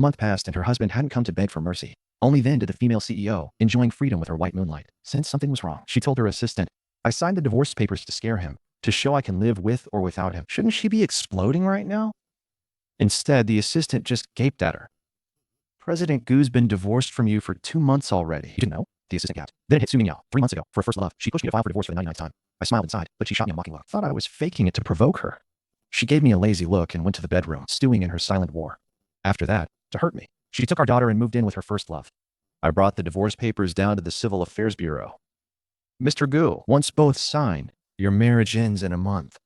month passed and her husband hadn't come to beg for mercy. Only then did the female CEO, enjoying freedom with her white moonlight, sense something was wrong. She told her assistant, "I signed the divorce papers to scare him, to show I can live with or without him." Shouldn't she be exploding right now? Instead, the assistant just gaped at her. "President Gu's been divorced from you for 2 months already." "You didn't know?" The assistant gasped. Then it hit Suming Yao 3 months ago for her first love. She pushed me to file for divorce for the 99th time. I smiled inside, but she shot me a mocking look. Thought I was faking it to provoke her. She gave me a lazy look and went to the bedroom, stewing in her silent war. After that, to hurt me, she took our daughter and moved in with her first love. I brought the divorce papers down to the Civil Affairs Bureau. "Mr. Gu, once both sign, your marriage ends in a month."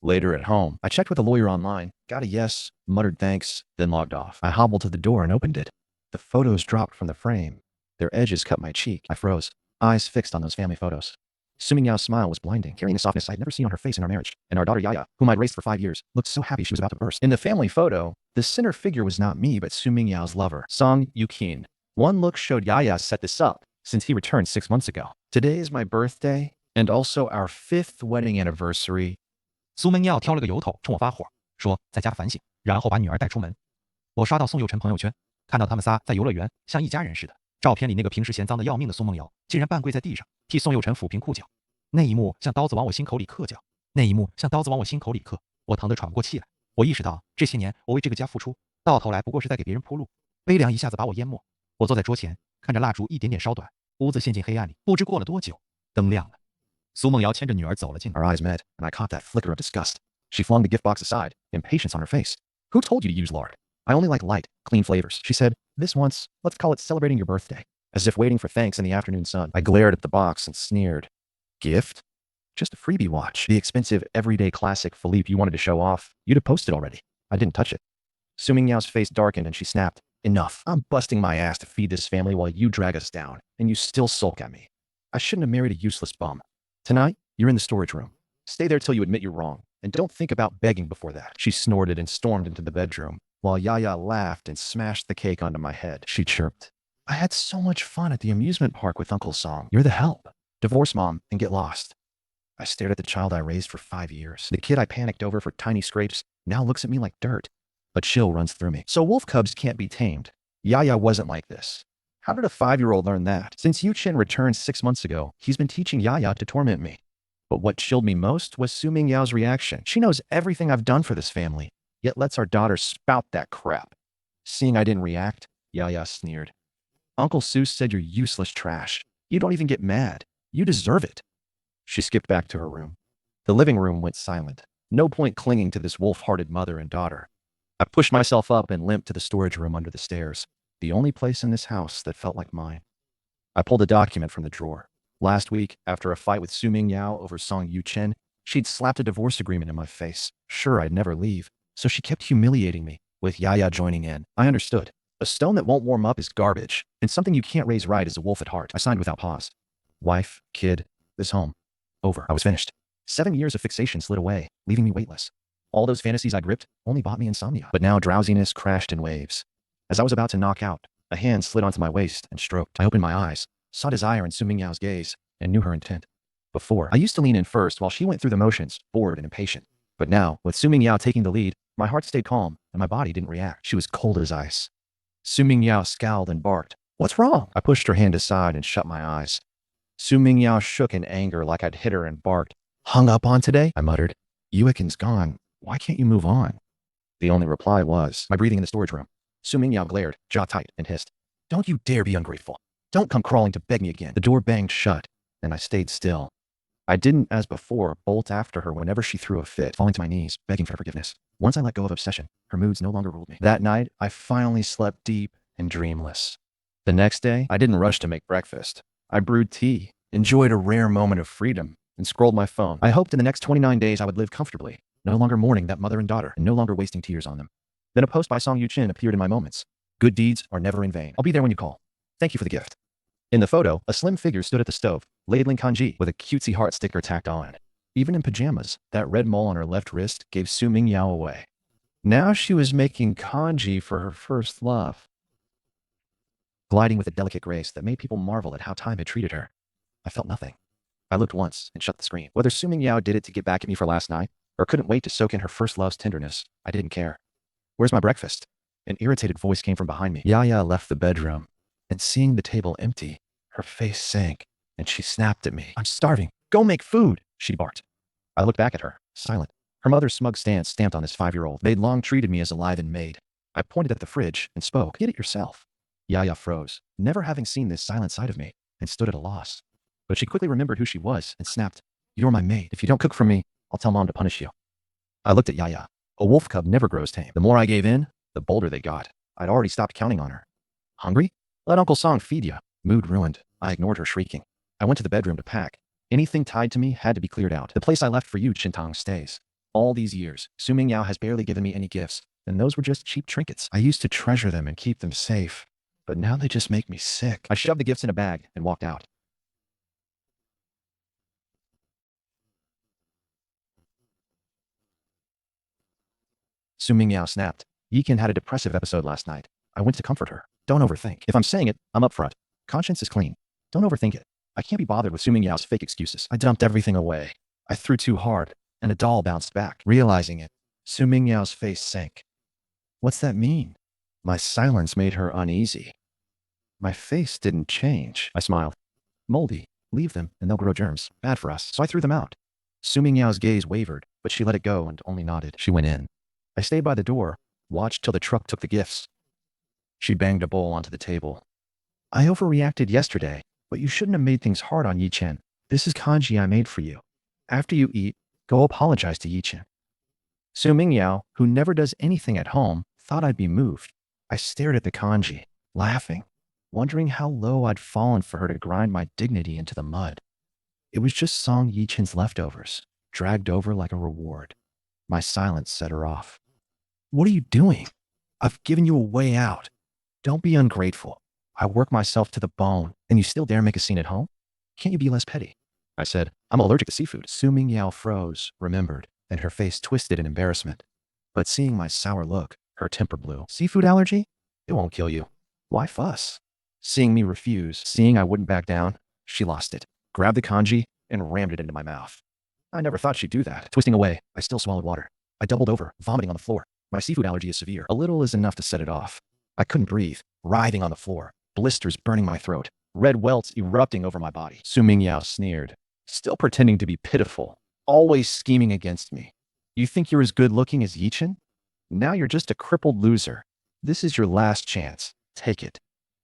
Later at home, I checked with a lawyer online, got a yes, muttered thanks, then logged off. I hobbled to the door and opened it. The photos dropped from the frame. Their edges cut my cheek. I froze, eyes fixed on those family photos. Suming Yao's smile was blinding, carrying a softness I'd never seen on her face in our marriage. And our daughter Yaya, whom I'd raised for 5 years, looked so happy she was about to burst. In the family photo, the center figure was not me, but Suming Yao's lover, Song Yukin. One look showed Yaya set this up, since he returned 6 months ago. "Today is my birthday, and also our 5th wedding anniversary." 苏门耀挑了个由头冲我发火，说在家反省，然后把女儿带出门。我刷到宋佑辰朋友圈，看到他们仨在游乐园像一家人似的。照片里那个平时嫌脏的要命的苏梦瑶，竟然半跪在地上替宋佑辰抚平裤脚。那一幕像刀子往我心口里刻脚，我疼得喘不过气来。我意识到这些年我为这个家付出，到头来不过是在给别人铺路。悲凉一下子把我淹没。我坐在桌前，看着蜡烛一点点烧短，屋子陷进黑暗里。不知过了多久，灯亮了。苏梦瑶牵着女儿走了进来。 Our eyes met, and I caught that flicker of disgust. She flung the gift box aside, impatience on her face. "Who told you to use lard? I only like light, clean flavors." She said, "This once, let's call it celebrating your birthday." As if waiting for thanks in the afternoon sun, I glared at the box and sneered. "Gift? Just a freebie watch. The expensive, everyday classic Philippe you wanted to show off. You'd have posted already. I didn't touch it." Suming Yao's face darkened and she snapped, "Enough. I'm busting my ass to feed this family while you drag us down, and you still sulk at me. I shouldn't have married a useless bum. Tonight, you're in the storage room. Stay there till you admit you're wrong, and don't think about begging before that." She snorted and stormed into the bedroom, while Yaya laughed and smashed the cake onto my head. She chirped, "I had so much fun at the amusement park with Uncle Song. You're the help. Divorce mom and get lost." I stared at the child I raised for 5 years. The kid I panicked over for tiny scrapes now looks at me like dirt. A chill runs through me. So wolf cubs can't be tamed. Yaya wasn't like this. How did a 5-year-old learn that? Since Yu Chen returned 6 months ago, he's been teaching Yaya to torment me. But what chilled me most was Suming Yao's reaction. She knows everything I've done for this family, yet lets our daughter spout that crap. Seeing I didn't react, Yaya sneered. "Uncle Seuss said you're useless trash. You don't even get mad. You deserve it." She skipped back to her room. The living room went silent. No point clinging to this wolf-hearted mother and daughter. I pushed myself up and limped to the storage room under the stairs, the only place in this house that felt like mine. I pulled a document from the drawer. Last week, after a fight with Suming Yao over Song Yu Chen, she'd slapped a divorce agreement in my face. Sure, I'd never leave, so she kept humiliating me, with Yaya joining in. I understood. A stone that won't warm up is garbage, and something you can't raise right is a wolf at heart. I signed without pause. Wife, kid, this home. Over. I was finished. 7 years of fixation slid away, leaving me weightless. All those fantasies I'd ripped only bought me insomnia. But now drowsiness crashed in waves. As I was about to knock out, a hand slid onto my waist and stroked. I opened my eyes, saw desire in Suming Yao's gaze, and knew her intent. Before, I used to lean in first while she went through the motions, bored and impatient. But now, with Suming Yao taking the lead, my heart stayed calm, and my body didn't react. She was cold as ice. Suming Yao scowled and barked. "What's wrong?" I pushed her hand aside and shut my eyes. Suming Yao shook in anger like I'd hit her and barked. "Hung up on today?" I muttered. "Yuikin's gone. Why can't you move on?" The only reply was my breathing in the storage room. Suming Yao glared, jaw tight, and hissed, "Don't you dare be ungrateful. Don't come crawling to beg me again." The door banged shut, and I stayed still. I didn't, as before, bolt after her whenever she threw a fit, falling to my knees, begging for forgiveness. Once I let go of obsession, her moods no longer ruled me. That night, I finally slept deep and dreamless. The next day, I didn't rush to make breakfast. I brewed tea, enjoyed a rare moment of freedom, and scrolled my phone. I hoped in the next 29 days I would live comfortably, no longer mourning that mother and daughter, and no longer wasting tears on them. Then a post by Song Yu Chen appeared in my moments. "Good deeds are never in vain. I'll be there when you call. Thank you for the gift." In the photo, a slim figure stood at the stove, ladling kanji with a cutesy heart sticker tacked on. Even in pajamas, that red mole on her left wrist gave Suming Yao away. Now she was making kanji for her first love, gliding with a delicate grace that made people marvel at how time had treated her. I felt nothing. I looked once and shut the screen. Whether Suming Yao did it to get back at me for last night, or couldn't wait to soak in her first love's tenderness, I didn't care. "Where's my breakfast?" An irritated voice came from behind me. Yaya left the bedroom, and seeing the table empty, her face sank, and she snapped at me. I'm starving. Go make food, she barked. I looked back at her, silent. Her mother's smug stance stamped on this 5-year-old. They'd long treated me as a live-in maid. I pointed at the fridge and spoke. Get it yourself. Yaya froze, never having seen this silent side of me, and stood at a loss. But she quickly remembered who she was and snapped, You're my maid. If you don't cook for me, I'll tell Mom to punish you. I looked at Yaya. A wolf cub never grows tame. The more I gave in, the bolder they got. I'd already stopped counting on her. Hungry? Let Uncle Song feed you. Mood ruined. I ignored her shrieking. I went to the bedroom to pack. Anything tied to me had to be cleared out. The place I left for you, Chintang, stays. All these years, Su Mingyao has barely given me any gifts, and those were just cheap trinkets. I used to treasure them and keep them safe, but now they just make me sick. I shoved the gifts in a bag and walked out. Su Mingyao snapped. Yikin had a depressive episode last night. I went to comfort her. Don't overthink. If I'm saying it, I'm upfront. Conscience is clean. Don't overthink it. I can't be bothered with Su Mingyao's fake excuses. I dumped everything away. I threw too hard, and a doll bounced back. Realizing it, Su Mingyao's face sank. What's that mean? My silence made her uneasy. My face didn't change. I smiled. Moldy. Leave them, and they'll grow germs. Bad for us. So I threw them out. Su Mingyao's gaze wavered, but she let it go and only nodded. She went in. I stayed by the door, watched till the truck took the gifts. She banged a bowl onto the table. I overreacted yesterday, but you shouldn't have made things hard on Yi-Chen. This is kanji I made for you. After you eat, go apologize to Yi-Chen. Su Mingyao, who never does anything at home, thought I'd be moved. I stared at the kanji, laughing, wondering how low I'd fallen for her to grind my dignity into the mud. It was just Song Yi-Chen's leftovers, dragged over like a reward. My silence set her off. What are you doing? I've given you a way out. Don't be ungrateful. I work myself to the bone, and you still dare make a scene at home? Can't you be less petty? I said, I'm allergic to seafood. Su Mingyao froze, remembered, and her face twisted in embarrassment. But seeing my sour look, her temper blew. Seafood allergy? It won't kill you. Why fuss? Seeing me refuse, seeing I wouldn't back down, she lost it, grabbed the kanji, and rammed it into my mouth. I never thought she'd do that. Twisting away, I still swallowed water. I doubled over, vomiting on the floor. My seafood allergy is severe. A little is enough to set it off. I couldn't breathe, writhing on the floor, blisters burning my throat, red welts erupting over my body. Su Mingyao sneered, still pretending to be pitiful, always scheming against me. You think you're as good looking as Yi-Chen? Now you're just a crippled loser. This is your last chance. Take it.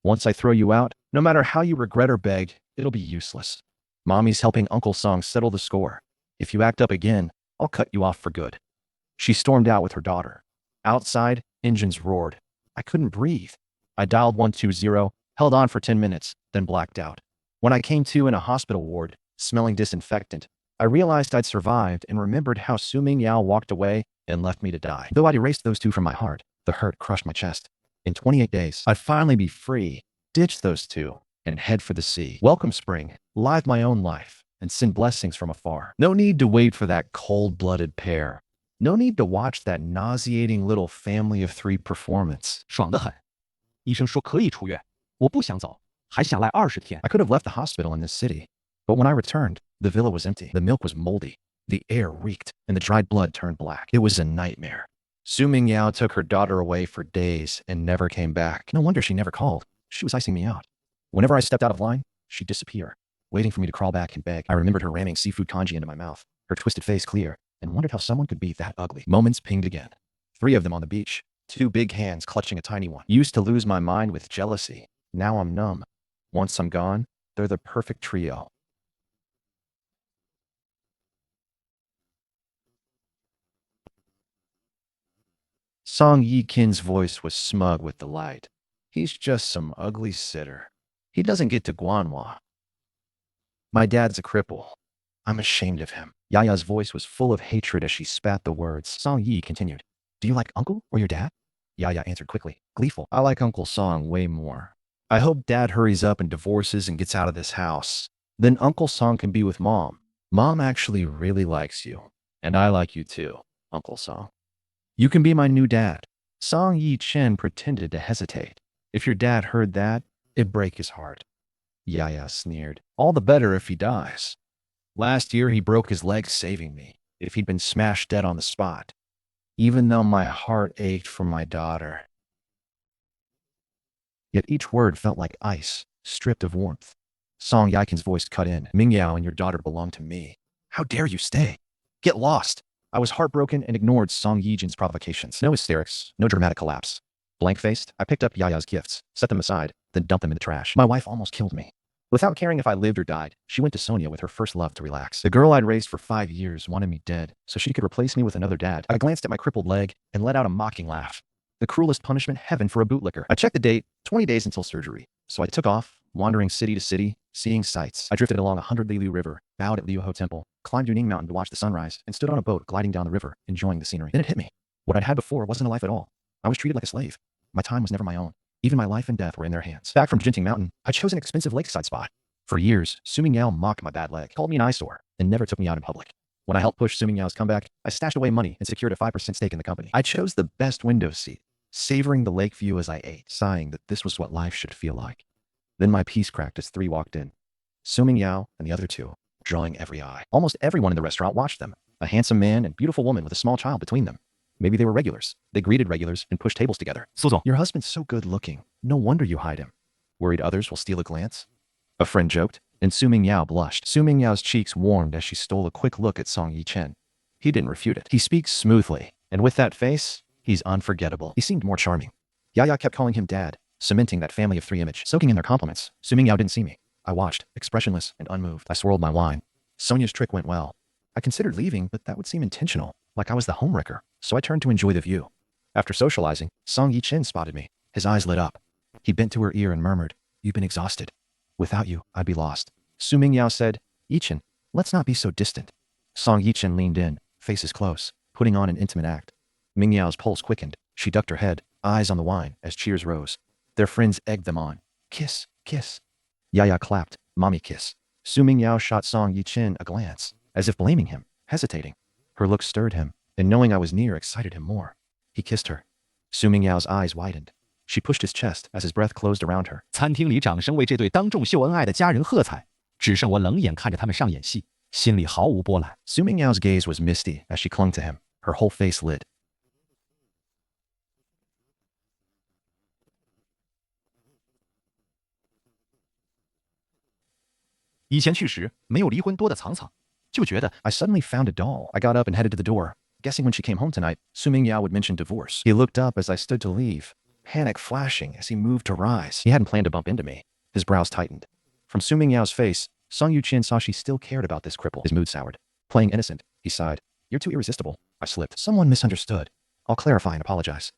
Once I throw you out, no matter how you regret or beg, it'll be useless. Mommy's helping Uncle Song settle the score. If you act up again, I'll cut you off for good. She stormed out with her daughter. Outside, engines roared. I couldn't breathe. I dialed 120, held on for 10 minutes, then blacked out. When I came to in a hospital ward, smelling disinfectant, I realized I'd survived and remembered how Su Mingyao walked away and left me to die. Though I'd erased those two from my heart, the hurt crushed my chest. In 28 days, I'd finally be free, ditch those two, and head for the sea. Welcome spring, live my own life, and send blessings from afar. No need to wait for that cold-blooded pair. No need to watch that nauseating little family of 3 performance. 爽得很。医生说可以出院，我不想走，还想赖20天。I could have left the hospital in this city, but when I returned, the villa was empty. The milk was moldy, the air reeked, and the dried blood turned black. It was a nightmare. Su Mingyao took her daughter away for days and never came back. No wonder she never called. She was icing me out. Whenever I stepped out of line, she'd disappear, waiting for me to crawl back and beg. I remembered her ramming seafood kanji into my mouth, her twisted face clear, and wondered how someone could be that ugly. Moments pinged again. 3 of them on the beach, 2 big hands clutching a tiny one. Used to lose my mind with jealousy. Now I'm numb. Once I'm gone, they're the perfect trio. Song Yi-Kin's voice was smug with delight. He's just some ugly sitter. He doesn't get to Guanhua. My dad's a cripple. I'm ashamed of him. Yaya's voice was full of hatred as she spat the words. Song Yi continued. Do you like Uncle or your dad? Yaya answered quickly, gleeful. I like Uncle Song way more. I hope Dad hurries up and divorces and gets out of this house. Then Uncle Song can be with Mom. Mom actually really likes you. And I like you too, Uncle Song. You can be my new dad. Song Yi-Chen pretended to hesitate. If your dad heard that, it'd break his heart. Yaya sneered. All the better if he dies. Last year he broke his leg saving me, if he'd been smashed dead on the spot. Even though my heart ached for my daughter. yet each word felt like ice, stripped of warmth. Song Yikin's voice cut in. Mingyao and your daughter belong to me. How dare you stay? Get lost. I was heartbroken and ignored Song Yijin's provocations. No hysterics, no dramatic collapse. Blank-faced, I picked up Yaya's gifts, set them aside, then dumped them in the trash. My wife almost killed me. Without caring if I lived or died, she went to Sonia with her first love to relax. The girl I'd raised for 5 years wanted me dead, so she could replace me with another dad. I glanced at my crippled leg and let out a mocking laugh. The cruelest punishment heaven for a bootlicker. I checked the date, 20 days until surgery. So I took off, wandering city to city, seeing sights. I drifted along a 100-li Liu River, bowed at Liuho Temple, climbed Yuning Mountain to watch the sunrise, and stood on a boat gliding down the river, enjoying the scenery. Then it hit me. What I'd had before wasn't a life at all. I was treated like a slave. My time was never my own. Even my life and death were in their hands. Back from Jinting Mountain, I chose an expensive lakeside spot. For years, Suming Yao mocked my bad leg, called me an eyesore, and never took me out in public. When I helped push Suming Yao's comeback, I stashed away money and secured a 5% stake in the company. I chose the best window seat, savoring the lake view as I ate, sighing that this was what life should feel like. Then my piece cracked as 3 walked in. Suming Yao and the other 2, drawing every eye. Almost everyone in the restaurant watched them. A handsome man and beautiful woman with a small child between them. Maybe they were regulars. They greeted regulars and pushed tables together. Suzong, Your husband's so good looking. No wonder you hide him. Worried others will steal a glance? A friend joked, and Suming Yao blushed. Suming Yao's cheeks warmed as she stole a quick look at Song Yichen. He didn't refute it. He speaks smoothly, and with that face, he's unforgettable. He seemed more charming. Yaya kept calling him dad, cementing that family of 3 image. Soaking in their compliments, Suming Yao didn't see me. I watched, expressionless and unmoved. I swirled my wine. Sonia's trick went well. I considered leaving, but that would seem intentional, like I was the homewrecker, so I turned to enjoy the view. After socializing, Song Yichen spotted me. His eyes lit up. He bent to her ear and murmured, "You've been exhausted. Without you, I'd be lost." Suming Yao said, "Yichen, let's not be so distant." Song Yichen leaned in, faces close, putting on an intimate act. Ming Yao's pulse quickened. She ducked her head, eyes on the wine, as cheers rose. Their friends egged them on. "Kiss, kiss." Yaya clapped, "Mommy kiss." Suming Yao shot Song Yichen a glance, as if blaming him, hesitating. Her look stirred him, and knowing I was near excited him more. He kissed her. Suming Yao's eyes widened. She pushed his chest as his breath closed around her. 餐厅里掌声为这对当众秀恩爱的家人喝彩，只剩我冷眼看着他们上演戏，心里毫无波澜。Suming Yao's gaze was misty as she clung to him, her whole face lit. 以前去时没有离婚多的藏藏，就觉得 I suddenly found a doll. I got up and headed to the door, guessing when she came home tonight, Suming Yao would mention divorce. He looked up as I stood to leave, panic flashing as he moved to rise. He hadn't planned to bump into me. His brows tightened. From Suming Yao's face, Song Yuchen saw she still cared about this cripple. His mood soured. Playing innocent, he sighed. "You're too irresistible." I slipped. "Someone misunderstood. I'll clarify and apologize."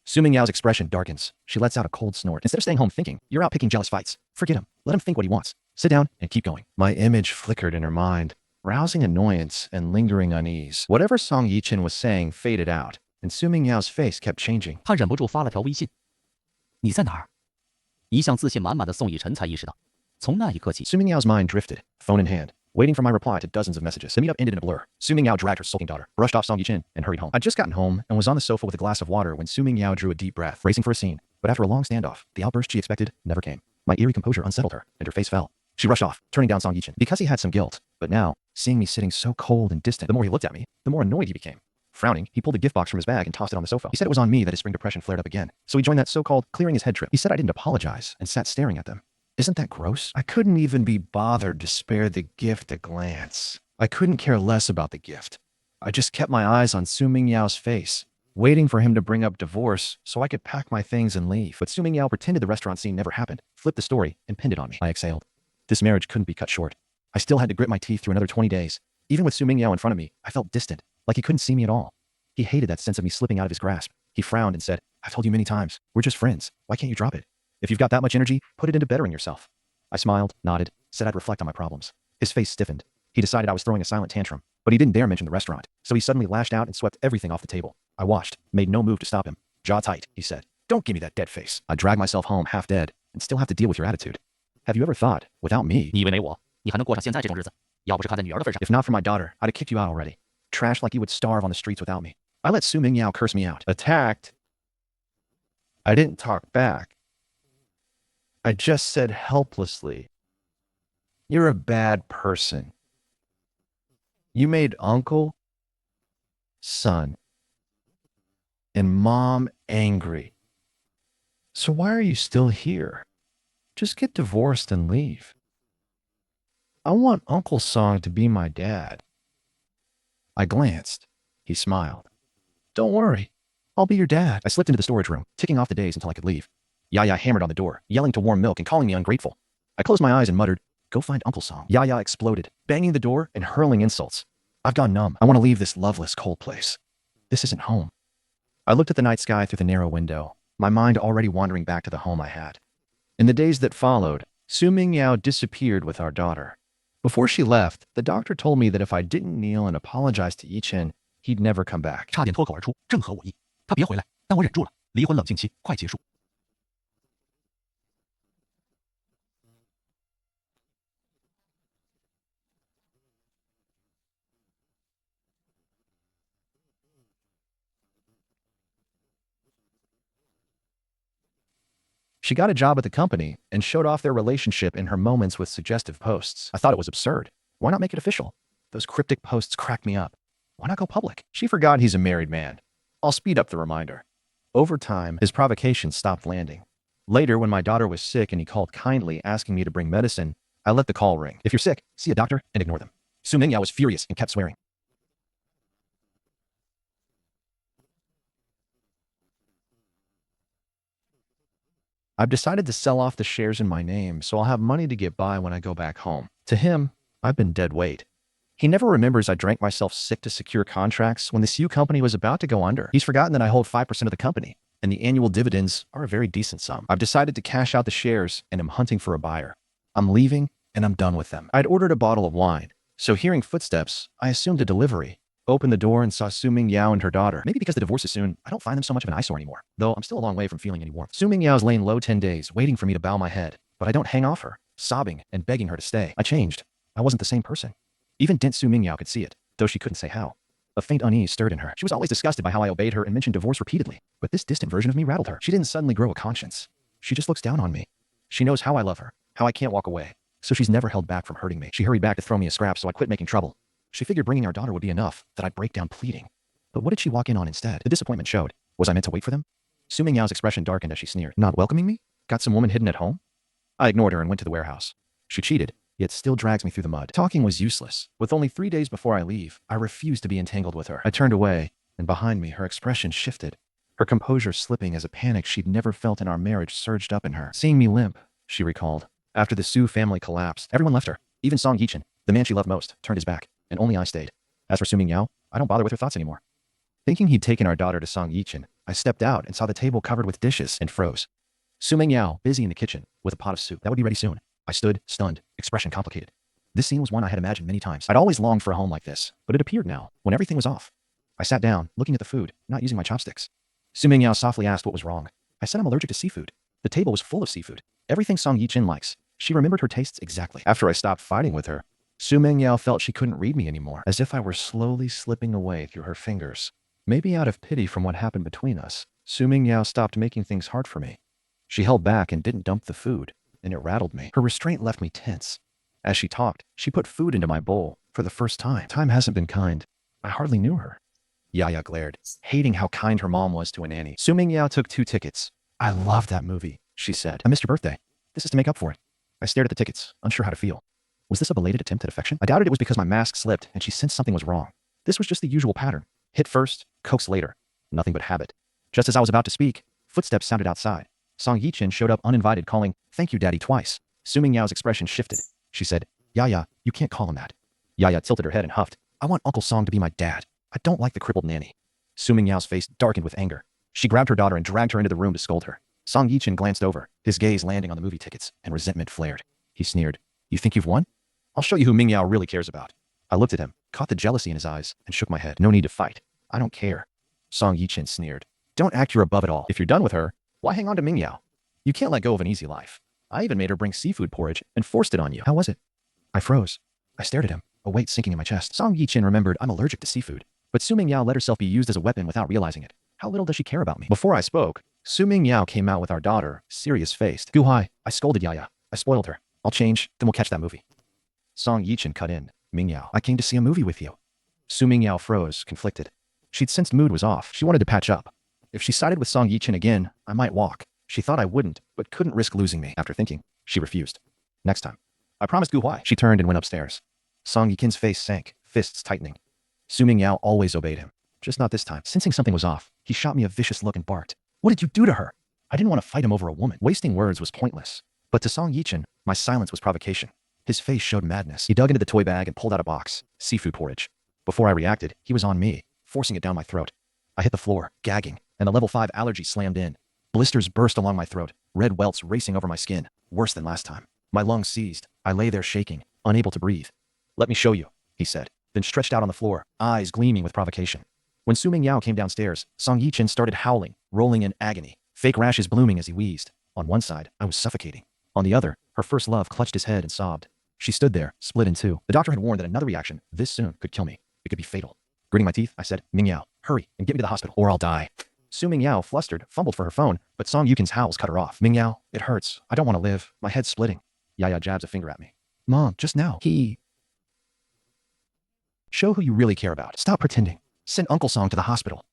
Suming Yao's expression darkens. She lets out a cold snort. "Instead of staying home thinking, you're out picking jealous fights. Forget him. Let him think what he wants. Sit down and keep going." My image flickered in her mind, rousing annoyance and lingering unease. Whatever Song Yichen was saying faded out, and Suming Yao's face kept changing. 他忍不住发了条微信：“你在哪儿？”一向自信满满的宋以晨才意识到，从那一刻起， Suming Yao's mind drifted, phone in hand, waiting for my reply to dozens of messages. The meetup ended in a blur. Suming Yao dragged her sulking daughter, brushed off Song Yichen, and hurried home. I'd just gotten home and was on the sofa with a glass of water when Suming Yao drew a deep breath, bracing for a scene. But after a long standoff, the outburst she expected never came. My eerie composure unsettled her, and her face fell. She rushed off, turning down Song Yichen, because he had some guilt. But now, seeing me sitting so cold and distant, the more he looked at me, the more annoyed he became. Frowning, he pulled a gift box from his bag and tossed it on the sofa. He said it was on me that his spring depression flared up again, so he joined that so-called clearing his head trip. He said I didn't apologize and sat staring at them. Isn't that gross? I couldn't even be bothered to spare the gift a glance. I couldn't care less about the gift. I just kept my eyes on Suming Yao's face, waiting for him to bring up divorce so I could pack my things and leave. But Suming Yao pretended the restaurant scene never happened, flipped the story, and pinned it on me. I exhaled. This marriage couldn't be cut short. I still had to grit my teeth through another 20 days. Even with Suming Yao in front of me, I felt distant, like he couldn't see me at all. He hated that sense of me slipping out of his grasp. He frowned and said, "I've told you many times, we're just friends. Why can't you drop it? If you've got that much energy, put it into bettering yourself." I smiled, nodded, said I'd reflect on my problems. His face stiffened. He decided I was throwing a silent tantrum, but he didn't dare mention the restaurant, so he suddenly lashed out and swept everything off the table. I watched, made no move to stop him. "Jaw tight," he said. "Don't give me that dead face." I dragged myself home half dead and still have to deal with your attitude. Have you ever thought, without me, 你以为没我，你还能过上现在这种日子？要不是看在女儿的份上， if not for my daughter, I'd have kicked you out already. Trash like you would starve on the streets without me. I let Suming Yao curse me out. Attacked. I didn't talk back. I just said helplessly, "You're a bad person. You made uncle, son, and mom angry. So why are you still here? Just get divorced and leave. I want Uncle Song to be my dad. I glanced. He smiled. Don't worry. I'll be your dad. I slipped into the storage room, ticking off the days until I could leave. Yaya hammered on the door, yelling to warm milk and calling me ungrateful. I closed my eyes and muttered, go find Uncle Song. Yaya exploded, banging the door and hurling insults. I've gone numb. I want to leave this loveless, cold place. This isn't home. I looked at the night sky through the narrow window, my mind already wandering back to the home I had. In the days that followed, Su Mingyao disappeared with our daughter. Before she left, the doctor told me that if I didn't kneel and apologize to Yichen, he'd never come back. 差点脱口而出，正合我意。他别回来，但我忍住了。离婚冷静期快结束。She got a job at the company and showed off their relationship in her moments with suggestive posts. I thought it was absurd. Why not make it official? Those cryptic posts cracked me up. Why not go public? She forgot he's a married man. I'll speed up the reminder. Over time, his provocations stopped landing. Later, when my daughter was sick and he called kindly asking me to bring medicine, I let the call ring. If you're sick, see a doctor and ignore them. Su Mingyao was furious and kept swearing. I've decided to sell off the shares in my name, so I'll have money to get by when I go back home. To him, I've been dead weight. He never remembers I drank myself sick to secure contracts when the CU company was about to go under. He's forgotten that I hold 5% of the company, and the annual dividends are a very decent sum. I've decided to cash out the shares and am hunting for a buyer. I'm leaving, and I'm done with them. I'd ordered a bottle of wine, so hearing footsteps, I assumed a delivery. Opened the door and saw Su Mingyao and her daughter. Maybe because the divorce is soon, I don't find them so much of an eyesore anymore. Though I'm still a long way from feeling any warmth. Su Mingyao's laying low 10 days, waiting for me to bow my head. But I don't hang off her, sobbing and begging her to stay. I changed. I wasn't the same person. Even Dent Su Mingyao could see it, though she couldn't say how. A faint unease stirred in her. She was always disgusted by how I obeyed her and mentioned divorce repeatedly. But this distant version of me rattled her. She didn't suddenly grow a conscience. She just looks down on me. She knows how I love her, how I can't walk away. So she's never held back from hurting me. She hurried back to throw me a scrap, so I quit making trouble. She figured bringing our daughter would be enough, that I'd break down pleading. But what did she walk in on instead? The disappointment showed. Was I meant to wait for them? Su Mingyao's expression darkened as she sneered. Not welcoming me? Got some woman hidden at home? I ignored her and went to the warehouse. She cheated, yet still drags me through the mud. Talking was useless. With only 3 days before I leave, I refused to be entangled with her. I turned away, and behind me, her expression shifted. Her composure slipping as a panic she'd never felt in our marriage surged up in her. Seeing me limp, she recalled. After the Su family collapsed, everyone left her. Even Song Yichen, the man she loved most, turned his back, and only I stayed. As for Su Mingyao, I don't bother with her thoughts anymore. Thinking he'd taken our daughter to Song Yichen, I stepped out and saw the table covered with dishes and froze. Su Mingyao, busy in the kitchen, with a pot of soup. That would be ready soon. I stood, stunned, expression complicated. This scene was one I had imagined many times. I'd always longed for a home like this, but it appeared now, when everything was off. I sat down, looking at the food, not using my chopsticks. Su Mingyao softly asked what was wrong. I said I'm allergic to seafood. The table was full of seafood. Everything Song Yichen likes. She remembered her tastes exactly. After I stopped fighting with her, Su Mingyao felt she couldn't read me anymore, as if I were slowly slipping away through her fingers. Maybe out of pity from what happened between us, Su Mingyao stopped making things hard for me. She held back and didn't dump the food, and it rattled me. Her restraint left me tense. As she talked, she put food into my bowl for the first time. Time hasn't been kind. I hardly knew her. Yaya glared, hating how kind her mom was to a nanny. Su Mingyao took 2 tickets. I love that movie, she said. I missed your birthday. This is to make up for it. I stared at the tickets, unsure how to feel. Was this a belated attempt at affection? I doubted it was because my mask slipped and she sensed something was wrong. This was just the usual pattern. Hit first, coax later. Nothing but habit. Just as I was about to speak, footsteps sounded outside. Song Yichen showed up uninvited, calling, "Thank you, Daddy," twice. Su Mingyao's expression shifted. She said, "Yaya, you can't call him that." Yaya tilted her head and huffed. "I want Uncle Song to be my dad. I don't like the crippled nanny." Su Mingyao's face darkened with anger. She grabbed her daughter and dragged her into the room to scold her. Song Yichen glanced over, his gaze landing on the movie tickets, and resentment flared. He sneered. "You think you've won? I'll show you who Mingyao really cares about." I looked at him, caught the jealousy in his eyes, and shook my head. "No need to fight. I don't care." Song Yichen sneered. "Don't act you're above it all. If you're done with her, why hang on to Mingyao? You can't let go of an easy life. I even made her bring seafood porridge and forced it on you. How was it?" I froze. I stared at him, a weight sinking in my chest. Song Yichen remembered I'm allergic to seafood, but Su Mingyao let herself be used as a weapon without realizing it. How little does she care about me? Before I spoke, Su Mingyao came out with our daughter, serious-faced. "Gu Hai, I scolded Yaya. I spoiled her. I'll change, then we'll catch that movie." Song Yichen cut in. "Mingyao, I came to see a movie with you." Su Mingyao froze, conflicted. She'd sensed mood was off. She wanted to patch up. If she sided with Song Yichen again, I might walk. She thought I wouldn't, but couldn't risk losing me. After thinking, she refused. Next time. I promised Gu Huai. She turned and went upstairs. Song Yikin's face sank, fists tightening. Su Mingyao always obeyed him. Just not this time. Sensing something was off, he shot me a vicious look and barked. What did you do to her? I didn't want to fight him over a woman. Wasting words was pointless. But to Song Yichin, my silence was provocation. His face showed madness. He dug into the toy bag and pulled out a box. Seafood porridge. Before I reacted, he was on me, forcing it down my throat. I hit the floor, gagging, and a level 5 allergy slammed in. Blisters burst along my throat, red welts racing over my skin, worse than last time. My lungs seized. I lay there shaking, unable to breathe. Let me show you, he said, then stretched out on the floor, eyes gleaming with provocation. When Su Mingyao came downstairs, Song Yichin started howling, rolling in agony, fake rashes blooming as he wheezed. On one side, I was suffocating. On the other, her first love clutched his head and sobbed. She stood there, split in two. The doctor had warned that another reaction this soon could kill me. It could be fatal. Gritting my teeth, I said, Mingyao, hurry and get me to the hospital or I'll die. Su Mingyao, flustered, fumbled for her phone, but Song Yukin's howls cut her off. Mingyao, it hurts. I don't want to live. My head's splitting. Yaya jabs a finger at me. Mom, just now. Show who you really care about. Stop pretending. Send Uncle Song to the hospital.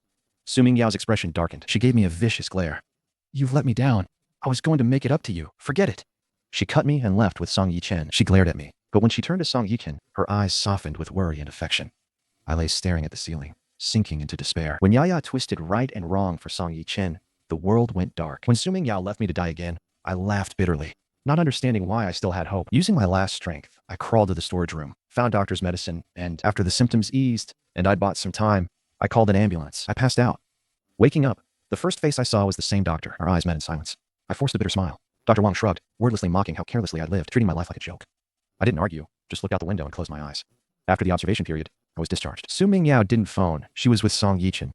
Su Mingyao's expression darkened. She gave me a vicious glare. You've let me down. I was going to make it up to you. Forget it. She cut me and left with Song Yichen. She glared at me, but when she turned to Song Yichen, her eyes softened with worry and affection. I lay staring at the ceiling, sinking into despair. When Yaya twisted right and wrong for Song Yichen, the world went dark. When Su Mingyao left me to die again, I laughed bitterly, not understanding why I still had hope. Using my last strength, I crawled to the storage room, found doctor's medicine, and after the symptoms eased and I'd bought some time, I called an ambulance. I passed out. Waking up, the first face I saw was the same doctor. Our eyes met in silence. I forced a bitter smile. Dr. Wang shrugged, wordlessly mocking how carelessly I'd lived, treating my life like a joke. I didn't argue, just looked out the window and closed my eyes. After the observation period, I was discharged. Su Mingyao didn't phone. She was with Song Yichin.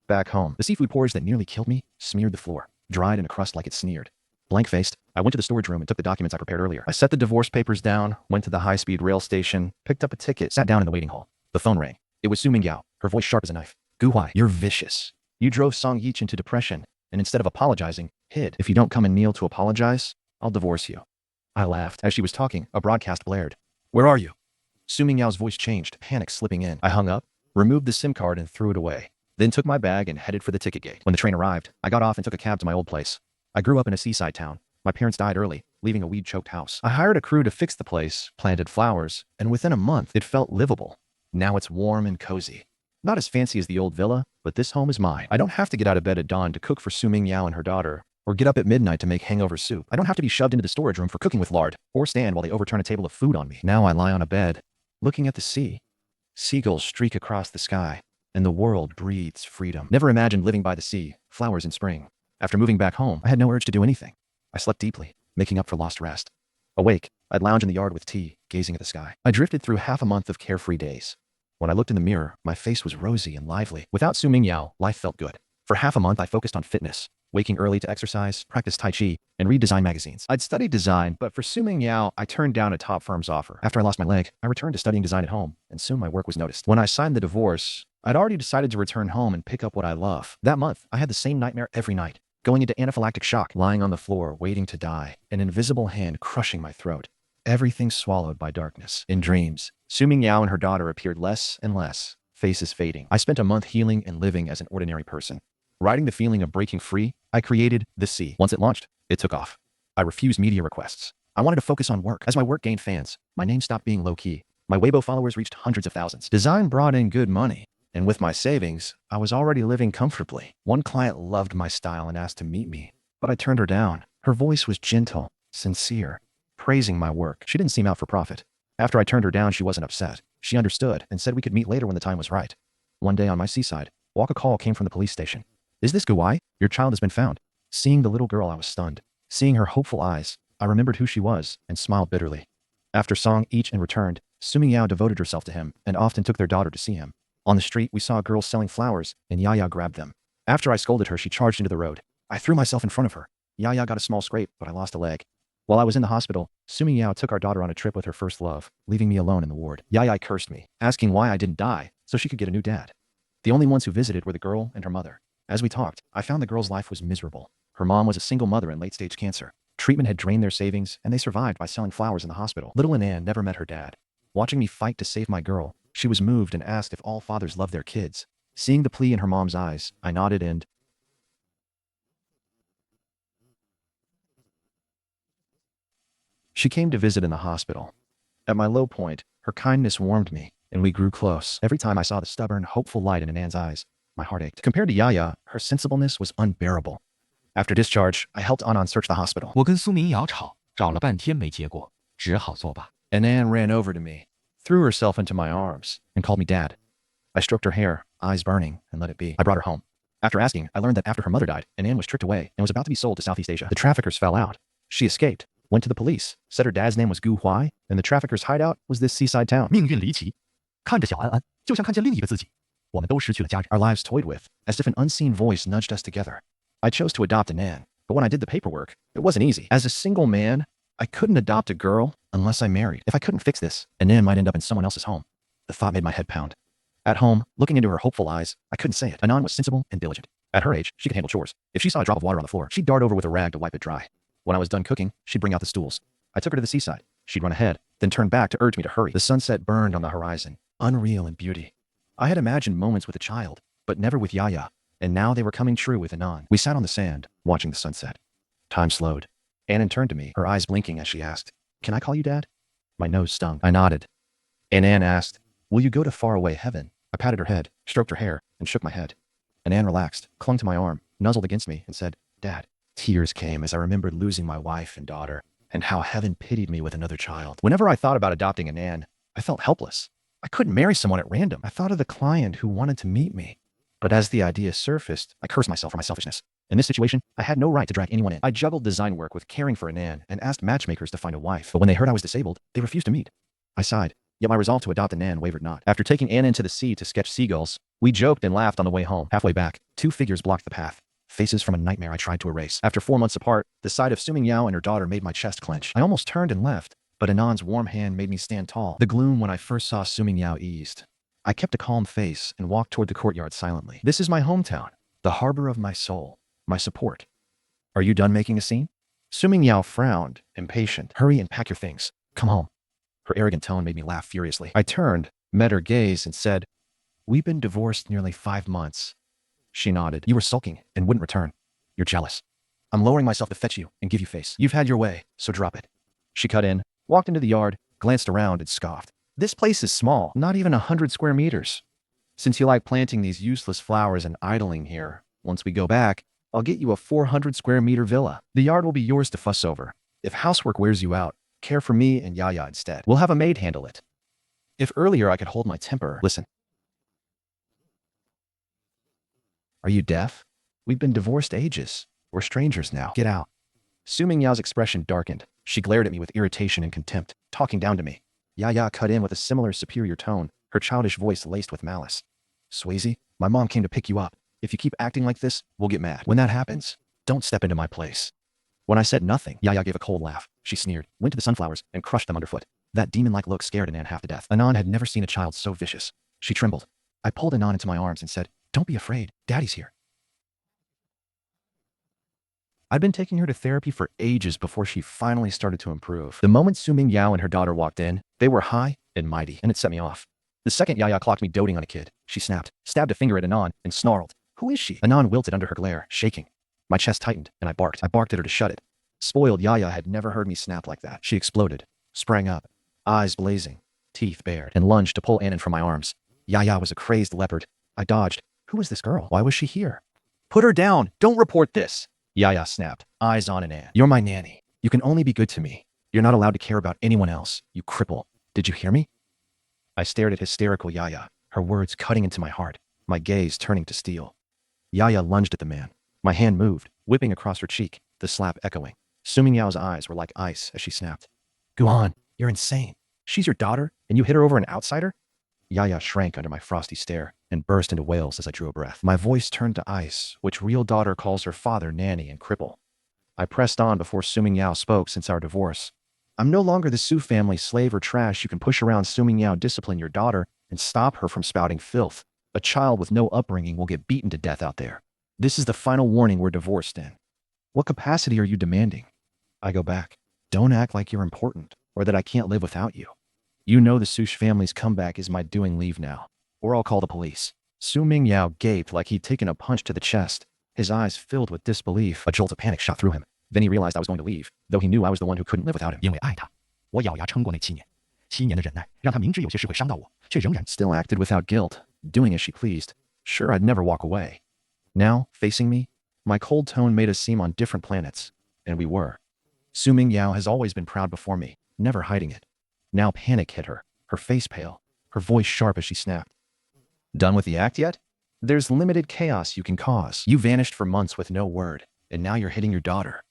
Back home, the seafood porridge that nearly killed me smeared the floor, dried in a crust like it sneered. Blank-faced, I went to the storage room and took the documents I prepared earlier. I set the divorce papers down, went to the high-speed rail station, picked up a ticket, sat down in the waiting hall. The phone rang. It was Su Mingyao, her voice sharp as a knife. Gu Huai, you're vicious. You drove Song Yichin to depression, and instead of apologizing, hid. If you don't come and kneel to apologize, I'll divorce you. I laughed. As she was talking, a broadcast blared. Where are you? Su Mingyao's voice changed, panic slipping in. I hung up, removed the SIM card and threw it away. Then took my bag and headed for the ticket gate. When the train arrived, I got off and took a cab to my old place. I grew up in a seaside town. My parents died early, leaving a weed-choked house. I hired a crew to fix the place, planted flowers, and within a month, it felt livable. Now it's warm and cozy. Not as fancy as the old villa, but this home is mine. I don't have to get out of bed at dawn to cook for Su Mingyao and her daughter, or get up at midnight to make hangover soup. I don't have to be shoved into the storage room for cooking with lard, or stand while they overturn a table of food on me. Now I lie on a bed, looking at the sea. Seagulls streak across the sky, and the world breathes freedom. Never imagined living by the sea, flowers in spring. After moving back home, I had no urge to do anything. I slept deeply, making up for lost rest. Awake, I'd lounge in the yard with tea, gazing at the sky. I drifted through half a month of carefree days. When I looked in the mirror, my face was rosy and lively. Without Su Mingyao, life felt good. For half a month, I focused on fitness, waking early to exercise, practice Tai Chi, and read design magazines. I'd studied design, but for Su Mingyao, I turned down a top firm's offer. After I lost my leg, I returned to studying design at home, and soon my work was noticed. When I signed the divorce, I'd already decided to return home and pick up what I love. That month, I had the same nightmare every night, going into anaphylactic shock, lying on the floor, waiting to die, an invisible hand crushing my throat. Everything swallowed by darkness. In dreams, Su Mingyao and her daughter appeared less and less, faces fading. I spent a month healing and living as an ordinary person. Riding the feeling of breaking free, I created The Sea. Once it launched, it took off. I refused media requests. I wanted to focus on work. As my work gained fans, my name stopped being low-key. My Weibo followers reached hundreds of thousands. Design brought in good money, and with my savings, I was already living comfortably. One client loved my style and asked to meet me, but I turned her down. Her voice was gentle, sincere, praising my work. She didn't seem out for profit. After I turned her down, she wasn't upset. She understood and said we could meet later when the time was right. One day on my seaside, a call came from the police station. Is this Gu Huai? Your child has been found. Seeing the little girl, I was stunned. Seeing her hopeful eyes, I remembered who she was and smiled bitterly. After Song Yichin returned, Su Mingyao devoted herself to him and often took their daughter to see him. On the street, we saw girls selling flowers, and Yaya grabbed them. After I scolded her, she charged into the road. I threw myself in front of her. Yaya got a small scrape, but I lost a leg. While I was in the hospital, Su Mingyao took our daughter on a trip with her first love, leaving me alone in the ward. Yaya cursed me, asking why I didn't die, so she could get a new dad. The only ones who visited were the girl and her mother. As we talked, I found the girl's life was miserable. Her mom was a single mother in late-stage cancer. Treatment had drained their savings, and they survived by selling flowers in the hospital. Little Ann never met her dad. Watching me fight to save my girl, she was moved and asked if all fathers love their kids. Seeing the plea in her mom's eyes, I nodded and She came to visit in the hospital. At my low point, her kindness warmed me, and we grew close. Every time I saw the stubborn, hopeful light in Anan's eyes, my heart ached. Compared to Yaya, her sensibleness was unbearable. After discharge, I helped Anan search the hospital. 我跟苏明瑶吵，找了半天没结果，只好作罢。Anan ran over to me, threw herself into my arms, and called me Dad. I stroked her hair, eyes burning, and let it be. I brought her home. After asking, I learned that after her mother died, Anan was tricked away and was about to be sold to Southeast Asia. The traffickers fell out. She escaped, went to the police, said her dad's name was Gu Huai, and the traffickers' hideout was this seaside town. 命运离奇，看着小安安，就像看见另一个自己。我们都失去了家人。Our lives toyed with, as if an unseen voice nudged us together. I chose to adopt Anan, but when I did the paperwork, it wasn't easy. As a single man, I couldn't adopt a girl unless I married. If I couldn't fix this, Anan might end up in someone else's home. The thought made my head pound. At home, looking into her hopeful eyes, I couldn't say it. Anan was sensible and diligent. At her age, she could handle chores. If she saw a drop of water on the floor, she'd dart over with a rag to wipe it dry. When I was done cooking, she'd bring out the stools. I took her to the seaside. She'd run ahead, then turn back to urge me to hurry. The sunset burned on the horizon, unreal in beauty. I had imagined moments with a child, but never with Yaya, and now they were coming true with Anan. We sat on the sand, watching the sunset. Time slowed. Anan turned to me, her eyes blinking as she asked, "Can I call you Dad?" My nose stung. I nodded. Anan asked, "Will you go to faraway heaven?" I patted her head, stroked her hair, and shook my head. Anan relaxed, clung to my arm, nuzzled against me, and said, "Dad." Tears came as I remembered losing my wife and daughter, and how heaven pitied me with another child. Whenever I thought about adopting Anan, I felt helpless. I couldn't marry someone at random. I thought of the client who wanted to meet me. But as the idea surfaced, I cursed myself for my selfishness. In this situation, I had no right to drag anyone in. I juggled design work with caring for Anan and asked matchmakers to find a wife. But when they heard I was disabled, they refused to meet. I sighed, yet my resolve to adopt Anan wavered not. After taking Anan to the sea to sketch seagulls, we joked and laughed on the way home. Halfway back, two figures blocked the path. Faces from a nightmare I tried to erase. After 4 months apart, the sight of Suming Yao and her daughter made my chest clench. I almost turned and left, but Anan's warm hand made me stand tall. The gloom when I first saw Suming Yao eased. I kept a calm face and walked toward the courtyard silently. This is my hometown, the harbor of my soul, my support. Are you done making a scene? Suming Yao frowned, impatient. Hurry and pack your things. Come home. Her arrogant tone made me laugh furiously. I turned, met her gaze, and said, "We've been divorced nearly 5 months. She nodded. You were sulking and wouldn't return. You're jealous. I'm lowering myself to fetch you and give you face. You've had your way, so drop it. She cut in, walked into the yard, glanced around, and scoffed. This place is small, not even 100 square meters. Since you like planting these useless flowers and idling here, once we go back, I'll get you a 400 square meter villa. The yard will be yours to fuss over. If housework wears you out, care for me and Yaya instead. We'll have a maid handle it. If earlier I could hold my temper, listen. Are you deaf? We've been divorced ages. We're strangers now. Get out. Suming Yao's expression darkened. She glared at me with irritation and contempt, talking down to me. Yaya cut in with a similar superior tone, her childish voice laced with malice. Swayze, my mom came to pick you up. If you keep acting like this, we'll get mad. When that happens, don't step into my place. When I said nothing, Yaya gave a cold laugh. She sneered, went to the sunflowers, and crushed them underfoot. That demon-like look scared Anan half to death. Anan had never seen a child so vicious. She trembled. I pulled Anan into my arms and said, "Don't be afraid. Daddy's here." I'd been taking her to therapy for ages before she finally started to improve. The moment Suming Yao and her daughter walked in, they were high and mighty, and it set me off. The second Yaya clocked me doting on a kid, she snapped, stabbed a finger at Anan, and snarled. Who is she? Anan wilted under her glare, shaking. My chest tightened, and I barked. I barked at her to shut it. Spoiled Yaya had never heard me snap like that. She exploded, sprang up, eyes blazing, teeth bared, and lunged to pull Anan from my arms. Yaya was a crazed leopard. I dodged. Who was this girl? Why was she here? Put her down! Don't report this! Yaya snapped, eyes on Anan. You're my nanny. You can only be good to me. You're not allowed to care about anyone else, you cripple. Did you hear me? I stared at hysterical Yaya, her words cutting into my heart, my gaze turning to steel. Yaya lunged at the man. My hand moved, whipping across her cheek, the slap echoing. Suming Yao's eyes were like ice as she snapped. Go on, you're insane. She's your daughter, and you hit her over an outsider? Yaya shrank under my frosty stare and burst into wails as I drew a breath. My voice turned to ice, which real daughter calls her father nanny and cripple. I pressed on before Suming Yao spoke since our divorce. I'm no longer the Su family slave or trash you can push around. Suming Yao, discipline your daughter and stop her from spouting filth. A child with no upbringing will get beaten to death out there. This is the final warning we're divorced in. What capacity are you demanding? I go back. Don't act like you're important or that I can't live without you. You know the Sush family's comeback is my doing. Leave now, or I'll call the police. Suming Yao gaped like he'd taken a punch to the chest, his eyes filled with disbelief. A jolt of panic shot through him. Then he realized I was going to leave, though he knew I was the one who couldn't live without him. 因为爱他，我咬牙撑过那7年的忍耐，让他明知有些事会伤到我，却仍然 Still acted without guilt, doing as she pleased. Sure, I'd never walk away. Now, facing me, my cold tone made us seem on different planets, and we were. Su Mingyao has always been proud before me, never hiding it. Now panic hit her, her face pale, her voice sharp as she snapped. Done with the act yet? There's limited chaos you can cause. You vanished for months with no word, and now you're hitting your daughter.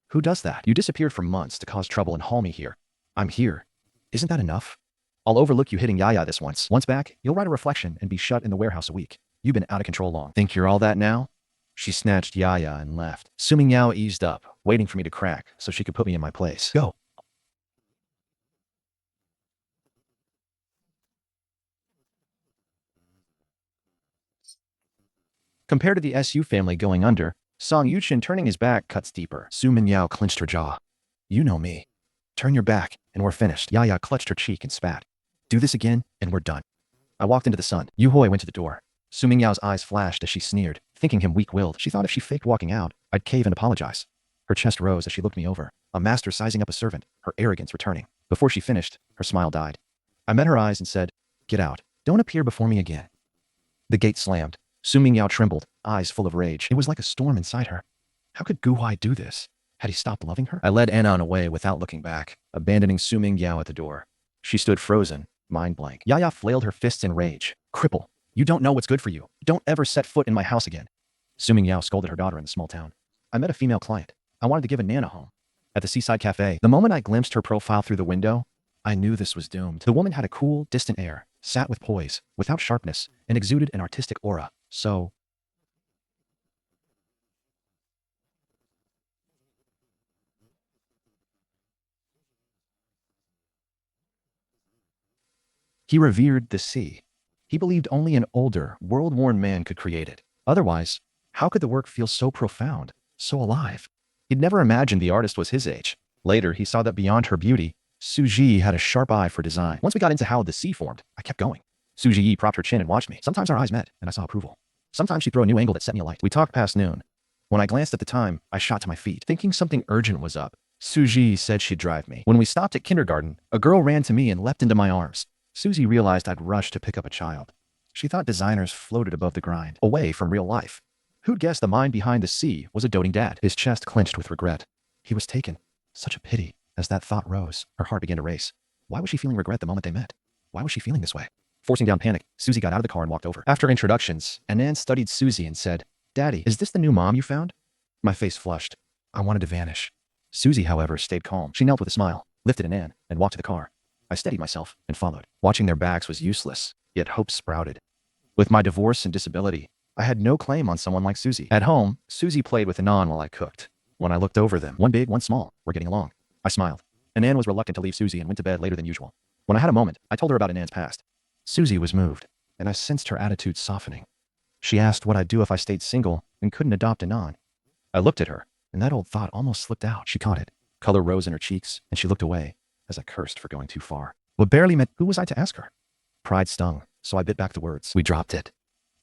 Who does that? You disappeared for months to cause trouble and haul me here. I'm here. Isn't that enough? I'll overlook you hitting Yaya this once. Once back, you'll write a reflection and be shut in the warehouse a week. You've been out of control long. Think you're all that now? She snatched Yaya and left. Su Mingyao eased up, waiting for me to crack so she could put me in my place. Go. Compared to the SU family going under, Song Yuchin turning his back cuts deeper. Su Mingyao clenched her jaw. You know me. Turn your back, and we're finished. Yaya clutched her cheek and spat. Do this again, and we're done. I walked into the sun. Yu Hoi went to the door. Su Mingyao's eyes flashed as she sneered, thinking him weak-willed. She thought if she faked walking out, I'd cave and apologize. Her chest rose as she looked me over, a master sizing up a servant, her arrogance returning. Before she finished, her smile died. I met her eyes and said, Get out. Don't appear before me again. The gate slammed. Su Mingyao trembled, eyes full of rage. It was like a storm inside her. How could Gu Huai do this? Had he stopped loving her? I led Anon away without looking back, abandoning Su Mingyao at the door. She stood frozen, mind blank. Yaya flailed her fists in rage. Cripple. You don't know what's good for you. Don't ever set foot in my house again. Su Mingyao scolded her daughter in the small town. I met a female client. I wanted to give a Nan a home. At the seaside cafe, the moment I glimpsed her profile through the window, I knew this was doomed. The woman had a cool, distant air, sat with poise, without sharpness, and exuded an artistic aura. So, he revered the sea. He believed only an older, world-worn man could create it. Otherwise, how could the work feel so profound, so alive? He'd never imagined the artist was his age. Later, he saw that beyond her beauty, Su Ji had a sharp eye for design. Once we got into how the sea formed, I kept going. Su Ji propped her chin and watched me. Sometimes our eyes met, and I saw approval. Sometimes she'd throw a new angle that set me alight. We talked past noon. When I glanced at the time, I shot to my feet, thinking something urgent was up. Su Ji said she'd drive me. When we stopped at kindergarten, a girl ran to me and leapt into my arms. Susie realized I'd rushed to pick up a child. She thought designers floated above the grind, away from real life. Who'd guess the mind behind the sea was a doting dad? His chest clenched with regret. He was taken. Such a pity. As that thought rose, her heart began to race. Why was she feeling regret the moment they met? Why was she feeling this way? Forcing down panic, Susie got out of the car and walked over. After introductions, Anand studied Susie and said, Daddy, is this the new mom you found? My face flushed. I wanted to vanish. Susie, however, stayed calm. She knelt with a smile, lifted Anand, and walked to the car. I steadied myself and followed. Watching their backs was useless, yet hope sprouted. With my divorce and disability, I had no claim on someone like Susie. At home, Susie played with Anand while I cooked. When I looked over them, one big, one small, were getting along. I smiled. Anand was reluctant to leave Susie and went to bed later than usual. When I had a moment, I told her about Anand's past. Susie was moved, and I sensed her attitude softening. She asked what I'd do if I stayed single and couldn't adopt Anand. I looked at her, and that old thought almost slipped out. She caught it. Color rose in her cheeks, and she looked away, as I cursed for going too far. What barely meant, who was I to ask her? Pride stung, so I bit back the words. We dropped it.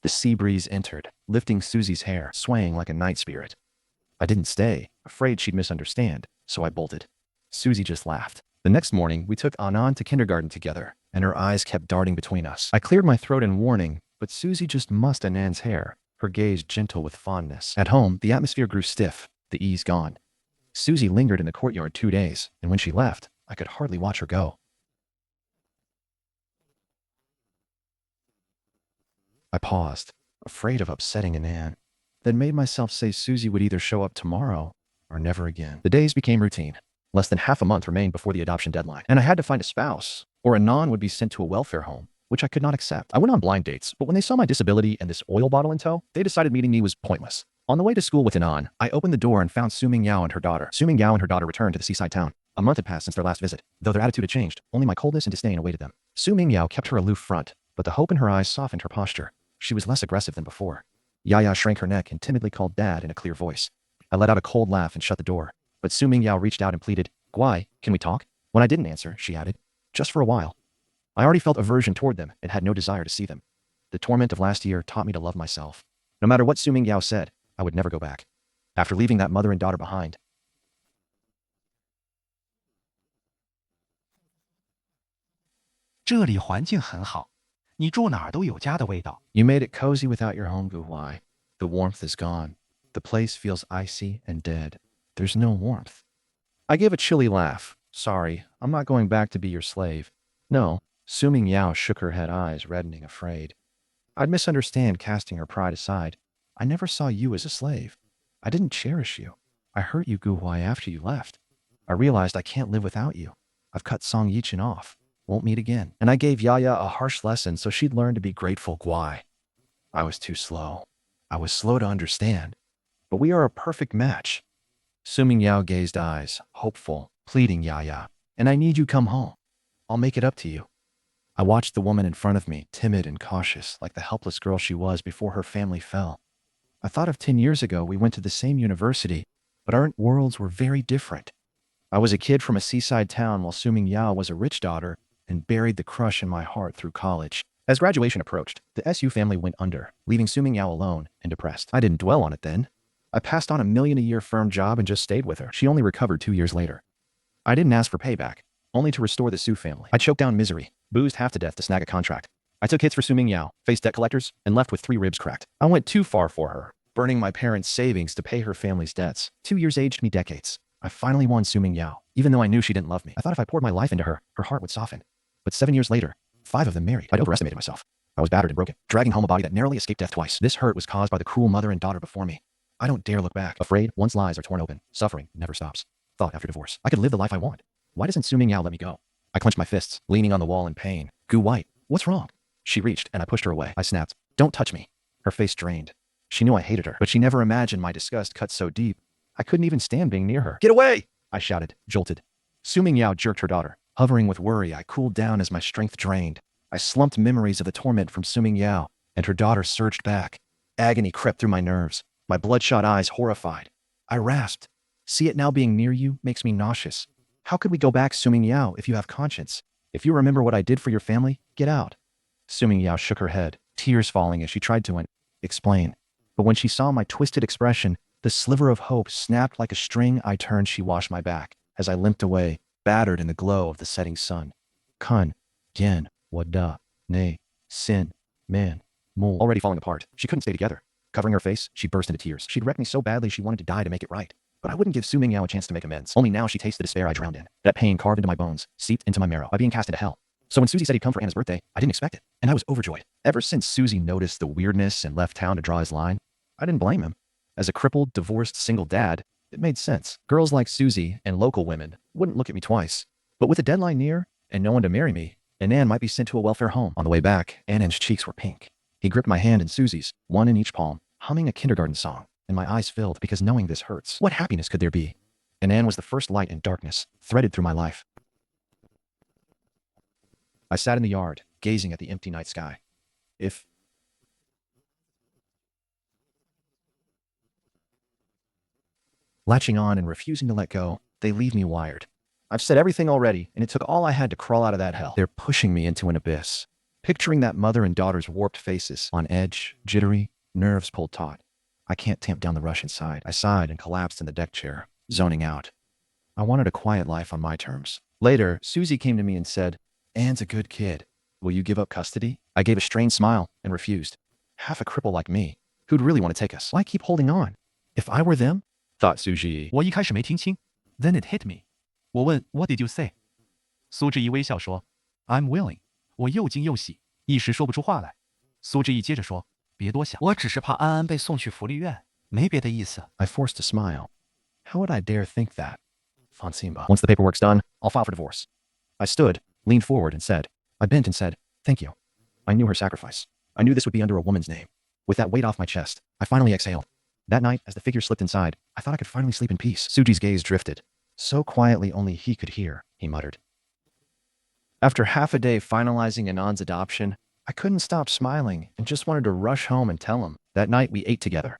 The sea breeze entered, lifting Susie's hair, swaying like a night spirit. I didn't stay, afraid she'd misunderstand, so I bolted. Susie just laughed. The next morning, we took Anand to kindergarten together, and her eyes kept darting between us. I cleared my throat in warning, but Susie just mussed Anand's hair, her gaze gentle with fondness. At home, the atmosphere grew stiff, the ease gone. Susie lingered in the courtyard 2 days, and when she left, I could hardly watch her go. I paused, afraid of upsetting Anand, then made myself say Susie would either show up tomorrow or never again. The days became routine. Less than half a month remained before the adoption deadline, and I had to find a spouse, or Anand would be sent to a welfare home, which I could not accept. I went on blind dates, but when they saw my disability and this oil bottle in tow, they decided meeting me was pointless. On the way to school with Anand, I opened the door and found Su Mingyao and her daughter. Su Mingyao and her daughter returned to the seaside town. A month had passed since their last visit. Though their attitude had changed, only my coldness and disdain awaited them. Su Mingyao kept her aloof front, but the hope in her eyes softened her posture. She was less aggressive than before. Yaya shrank her neck and timidly called Dad in a clear voice. I let out a cold laugh and shut the door, but Su Mingyao reached out and pleaded, Guai, can we talk? When I didn't answer, she added, just for a while. I already felt aversion toward them and had no desire to see them. The torment of last year taught me to love myself. No matter what Su Mingyao said, I would never go back. After leaving that mother and daughter behind, 这里环境很好，你住哪儿都有家的味道。You made it cozy without your home, Guhuai. The warmth is gone. The place feels icy and dead. There's no warmth. I gave a chilly laugh. Sorry, I'm not going back to be your slave. No. Su-Ming Yao shook her head, eyes reddening, afraid. I'd misunderstand, casting her pride aside. I never saw you as a slave. I didn't cherish you. I hurt you, Guhuai, after you left. I realized I can't live without you. I've cut Song Yichin off. Won't meet again. And I gave Yaya a harsh lesson so she'd learn to be grateful, Guai. I was too slow. I was slow to understand. But we are a perfect match. Su-Ming Yao gazed eyes, hopeful, pleading Yaya. And I need you come home. I'll make it up to you. I watched the woman in front of me, timid and cautious, like the helpless girl she was before her family fell. I thought of 10 years ago we went to the same university, but our worlds were very different. I was a kid from a seaside town while Su-Ming Yao was a rich daughter and buried the crush in my heart through college. As graduation approached, the SU family went under, leaving Su-Ming Yao alone and depressed. I didn't dwell on it then. I passed on $1 million-a-year firm job and just stayed with her. She only recovered 2 years later. I didn't ask for payback, only to restore the Su family. I choked down misery, boozed half to death to snag a contract. I took hits for Su-Ming Yao, faced debt collectors, and left with 3 ribs cracked. I went too far for her, burning my parents' savings to pay her family's debts. 2 years aged me decades. I finally won Su-Ming Yao, even though I knew she didn't love me. I thought if I poured my life into her, her heart would soften. But 7 years later, 5 of them married. I'd overestimated myself. I was battered and broken, dragging home a body that narrowly escaped death twice. This hurt was caused by the cruel mother and daughter before me. I don't dare look back. Afraid, once lies are torn open, suffering never stops. Thought after divorce, I could live the life I want. Why doesn't Su-Ming Yao let me go? I clenched my fists, leaning on the wall in pain. Gu White, what's wrong? She reached, and I pushed her away. I snapped, don't touch me. Her face drained. She knew I hated her, but she never imagined my disgust cut so deep. I couldn't even stand being near her. Get away! I shouted, jolted. Su-Ming Yao jerked her daughter. Hovering with worry, I cooled down as my strength drained. I slumped memories of the torment from Su-Ming Yao, and her daughter surged back. Agony crept through my nerves, my bloodshot eyes horrified. I rasped. See it now being near you makes me nauseous. How could we go back, Su-Ming Yao, if you have conscience? If you remember what I did for your family, get out. Su-Ming Yao shook her head, tears falling as she tried to explain. But when she saw my twisted expression, the sliver of hope snapped like a string. I turned, she washed my back, as I limped away, battered in the glow of the setting sun. Kun, Yen, Wada, Ne, Sin, Man, Mul. Already falling apart, she couldn't stay together. Covering her face, she burst into tears. She'd wrecked me so badly she wanted to die to make it right. But I wouldn't give Su-Ming Yao a chance to make amends. Only now she tastes the despair I drowned in. That pain carved into my bones, seeped into my marrow, by being cast into hell. So when Susie said he'd come for Anna's birthday, I didn't expect it, and I was overjoyed. Ever since Susie noticed the weirdness and left town to draw his line, I didn't blame him. As a crippled, divorced, single dad, it made sense. Girls like Susie and local women wouldn't look at me twice. But with a deadline near, and no one to marry me, Annan might be sent to a welfare home. On the way back, Annan's cheeks were pink. He gripped my hand and Susie's, one in each palm, humming a kindergarten song, and my eyes filled because knowing this hurts. What happiness could there be? Annan was the first light in darkness, threaded through my life. I sat in the yard, gazing at the empty night sky. Latching on and refusing to let go, they leave me wired. I've said everything already, and it took all I had to crawl out of that hell. They're pushing me into an abyss. Picturing that mother and daughter's warped faces, on edge, jittery, nerves pulled taut. I can't tamp down the rush inside. I sighed and collapsed in the deck chair, zoning out. I wanted a quiet life on my terms. Later, Susie came to me and said, Anne's a good kid. Will you give up custody? I gave a strained smile and refused. Half a cripple like me. Who'd really want to take us? Why keep holding on? If I were them? Thought Suji. 我一开始没听清 ，Then it hit me。我问 What did you say？ 苏志毅微笑说 I'm willing。我又惊又喜，一时说不出话来。苏志毅接着说别多想，我只是怕安安被送去福利院，没别的意思。I forced a smile. How would I dare think that? Fonsimba. Once the paperwork's done, I'll file for divorce. I stood, leaned forward and said, I bent and said, thank you. I knew her sacrifice. I knew this would be under a woman's name. With that weight off my chest, I finally exhaled. That night, as the figure slipped inside, I thought I could finally sleep in peace. Suji's gaze drifted. So quietly only he could hear, he muttered. After half a day finalizing Anand's adoption, I couldn't stop smiling and just wanted to rush home and tell him. That night we ate together.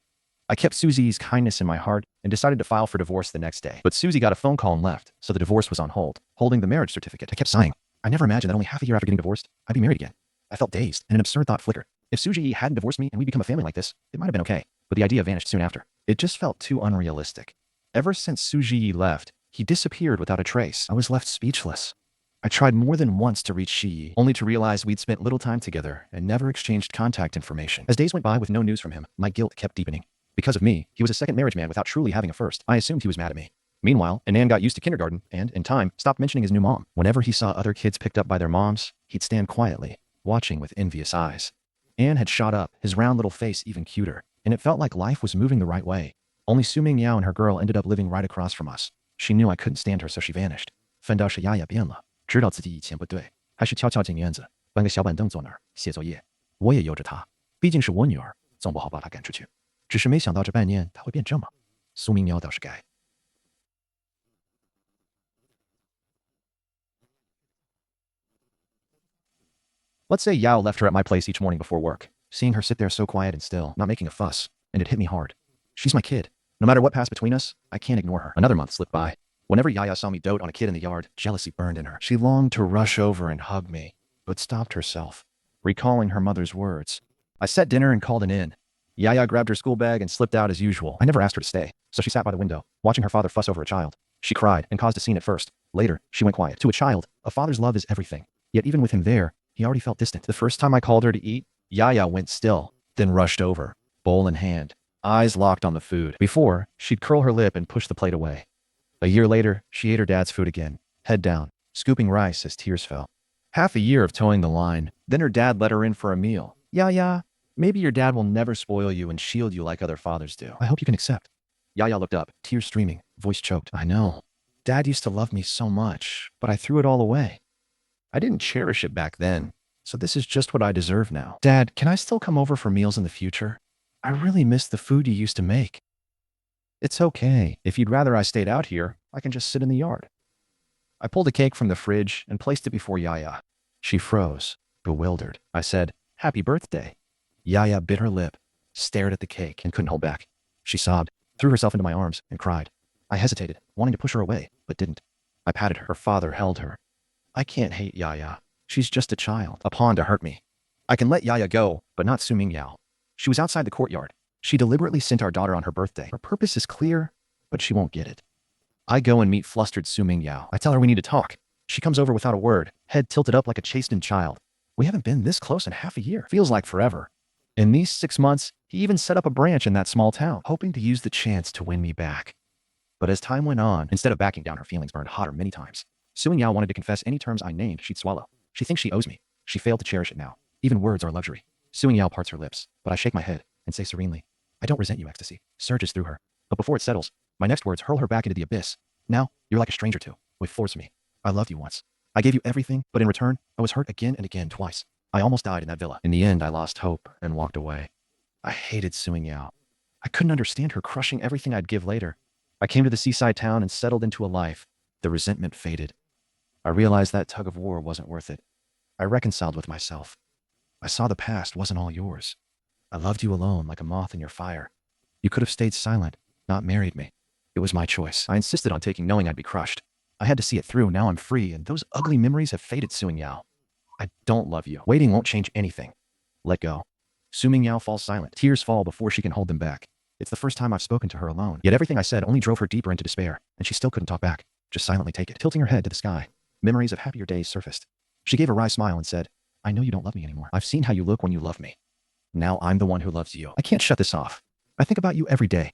I kept Susie's kindness in my heart and decided to file for divorce the next day. But Susie got a phone call and left, so the divorce was on hold, holding the marriage certificate. I kept sighing. I never imagined that only half a year after getting divorced, I'd be married again. I felt dazed, and an absurd thought flickered. If Suji hadn't divorced me and we'd become a family like this, it might have been okay. But the idea vanished soon after. It just felt too unrealistic. Ever since Suji left, he disappeared without a trace. I was left speechless. I tried more than once to reach Shi, only to realize we'd spent little time together and never exchanged contact information. As days went by with no news from him, my guilt kept deepening. Because of me, he was a second marriage man without truly having a first. I assumed he was mad at me. Meanwhile, Anand got used to kindergarten and, in time, stopped mentioning his new mom. Whenever he saw other kids picked up by their moms, he'd stand quietly, watching with envious eyes. Ann had shot up, his round little face even cuter, and it felt like life was moving the right way. Only Su Ming Yao and her girl ended up living right across from us. She knew I couldn't stand her, so she vanished. 分到是丫丫变了，知道自己以前不对，还是悄悄进院子，搬个小板凳坐那儿写作业。我也由着她，毕竟是我女儿，总不好把她赶出去。只是没想到这半年她会变这么。苏明瑶倒是该。Let's say Yao left her at my place each morning before work, seeing her sit there so quiet and still, not making a fuss, and it hit me hard. She's my kid. No matter what passed between us, I can't ignore her. Another month slipped by. Whenever Yaya saw me dote on a kid in the yard, jealousy burned in her. She longed to rush over and hug me, but stopped herself, recalling her mother's words. I set dinner and called an inn. Yaya grabbed her school bag and slipped out as usual. I never asked her to stay, so she sat by the window, watching her father fuss over a child. She cried and caused a scene at first. Later, she went quiet. To a child, a father's love is everything. Yet even with him there, he already felt distant. The first time I called her to eat, Yaya went still, then rushed over, bowl in hand, eyes locked on the food. Before, she'd curl her lip and push the plate away. A year later, she ate her dad's food again, head down, scooping rice as tears fell. Half a year of towing the line, then her dad let her in for a meal. Yaya, maybe your dad will never spoil you and shield you like other fathers do. I hope you can accept. Yaya looked up, tears streaming, voice choked. I know. Dad used to love me so much, but I threw it all away. I didn't cherish it back then, so this is just what I deserve now. Dad, can I still come over for meals in the future? I really miss the food you used to make. It's okay. If you'd rather I stayed out here, I can just sit in the yard. I pulled a cake from the fridge and placed it before Yaya. She froze, bewildered. I said, Happy birthday. Yaya bit her lip, stared at the cake, and couldn't hold back. She sobbed, threw herself into my arms, and cried. I hesitated, wanting to push her away, but didn't. I patted her. Her father held her. I can't hate Yaya. She's just a child, a pawn to hurt me. I can let Yaya go, but not Su Ming Yao. She was outside the courtyard. She deliberately sent our daughter on her birthday. Her purpose is clear, but she won't get it. I go and meet flustered Su Ming Yao. I tell her we need to talk. She comes over without a word, head tilted up like a chastened child. We haven't been this close in half a year. Feels like forever. In these 6 months, he even set up a branch in that small town, hoping to use the chance to win me back. But as time went on, instead of backing down, her feelings burned hotter many times. Su Ming Yao wanted to confess any terms I named she'd swallow. She thinks she owes me. She failed to cherish it now. Even words are luxury. Su Ming Yao parts her lips, but I shake my head and say serenely, I don't resent you, ecstasy. Surges through her. But before it settles, my next words hurl her back into the abyss. Now, you're like a stranger to, with force me. I loved you once. I gave you everything, but in return, I was hurt again and again twice. I almost died in that villa. In the end, I lost hope and walked away. I hated Su Ming Yao. I couldn't understand her crushing everything I'd give later. I came to the seaside town and settled into a life. The resentment faded. I realized that tug of war wasn't worth it. I reconciled with myself. I saw the past wasn't all yours. I loved you alone like a moth in your fire. You could have stayed silent, not married me. It was my choice. I insisted on taking knowing I'd be crushed. I had to see it through. Now I'm free, and those ugly memories have faded, Su Ming Yao. I don't love you. Waiting won't change anything. Let go. Su Ming Yao falls silent. Tears fall before she can hold them back. It's the first time I've spoken to her alone. Yet everything I said only drove her deeper into despair, and she still couldn't talk back. Just silently take it. Tilting her head to the sky, memories of happier days surfaced. She gave a wry smile and said, I know you don't love me anymore. I've seen how you look when you love me. Now I'm the one who loves you. I can't shut this off. I think about you every day.